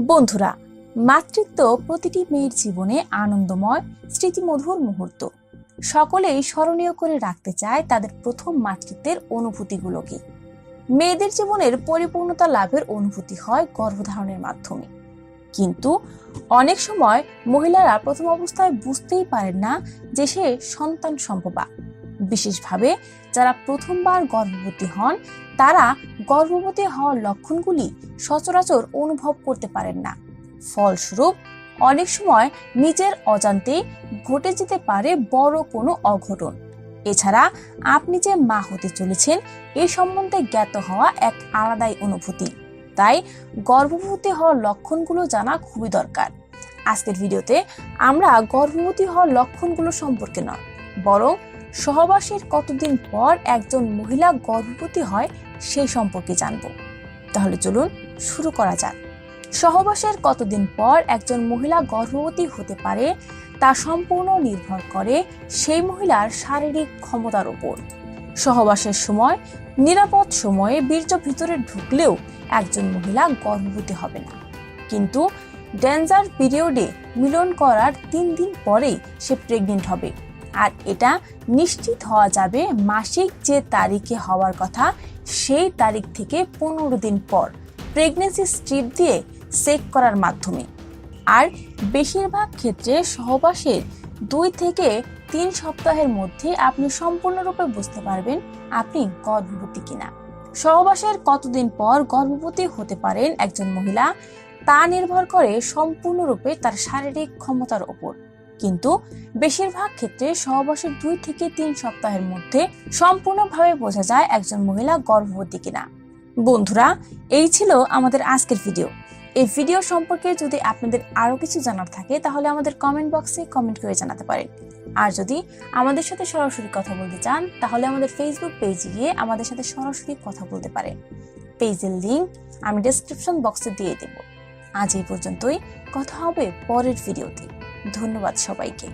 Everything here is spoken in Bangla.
বন্ধুরা, মাতৃত্ব প্রতিটি মেয়ের জীবনে আনন্দময় স্মৃতিমধুর মুহূর্ত। সকলেই স্মরণীয় করে রাখতে চায় তাদের প্রথম মাতৃত্বের অনুভূতিগুলোকে। মেয়েদের জীবনের পরিপূর্ণতা লাভের অনুভূতি হয় গর্ভধারণের মাধ্যমে। কিন্তু অনেক সময় মহিলারা প্রথম অবস্থায় বুঝতেই পারেন না যে সে সন্তান সম্ভবা। বিশেষভাবে যারা প্রথমবার গর্ভবতী হন, তারা গর্ভবতী হওয়ার লক্ষণগুলি সচরাচর অনুভব করতে পারেন না। ফলস্বরূপ অনেক সময় নিজের অজান্তেই ঘটে যেতে পারে বড় কোনো অঘটন। এছাড়া আপনি যে মা হতে চলেছেন এই সম্বন্ধে জ্ঞাত হওয়া এক আলাদাই অনুভূতি। তাই গর্ভবতী হওয়ার লক্ষণগুলো জানা খুবই দরকার। আজকের ভিডিওতে আমরা গর্ভবতী হওয়ার লক্ষণগুলো সম্পর্কে নয়, বরং সহবাসের কতদিন পর একজন মহিলা গর্ভবতী হয় সেই সম্পর্কে জানব। তাহলে চলুন শুরু করা যাক। সহবাসের কতদিন পর একজন মহিলা গর্ভবতী হতে পারে তা সম্পূর্ণ নির্ভর করে সেই মহিলার শারীরিক ক্ষমতার উপর। সহবাসের সময় নিরাপদ সময়ে বীর্য ভিতরে ঢুকলেও একজন মহিলা গর্ভবতী হবে না, কিন্তু ডেঞ্জার পিরিয়ডে মিলন করার 3 দিন পরেই সে প্রেগনেন্ট হবে। আর এটা নিশ্চিত হওয়া যাবে মাসিক যে তারিখে হওয়ার কথা সেই তারিখ থেকে 15 দিন পর প্রেগনেন্সি স্ট্রিপ দিয়ে চেক করার মাধ্যমে। আর বেশিরভাগ ক্ষেত্রে সহবাসের 2 থেকে 3 সপ্তাহের মধ্যে আপনি সম্পূর্ণরূপে বুঝতে পারবেন আপনি গর্ভবতী কিনা। সহবাসের কতদিন পর গর্ভবতী হতে পারেন একজন মহিলা তা নির্ভর করে সম্পূর্ণরূপে তার শারীরিক ক্ষমতার উপর, কিন্তু বেশিরভাগ ক্ষেত্রে সহবাসের 2 থেকে 3 সপ্তাহের মধ্যে সম্পূর্ণভাবে বোঝা যায় একজন মহিলা গর্ভবতী কিনা। বন্ধুরা, এই ছিল আমাদের আজকের ভিডিও। এই ভিডিও সম্পর্কে যদি আপনাদের আরো কিছু জানার থাকে তাহলে আমাদের কমেন্ট বক্সে কমেন্ট করে জানাতে পারেন। আর যদি আমাদের সাথে সরাসরি কথা বলতে চান তাহলে আমাদের ফেসবুক পেজে গিয়ে আমাদের সাথে সরাসরি কথা বলতে পারেন। পেজের লিংক আমি ডেসক্রিপশন বক্সে দিয়ে দেব। আজ এই পর্যন্তই, কথা হবে পরের ভিডিওতে। ধন্যবাদ সবাইকে।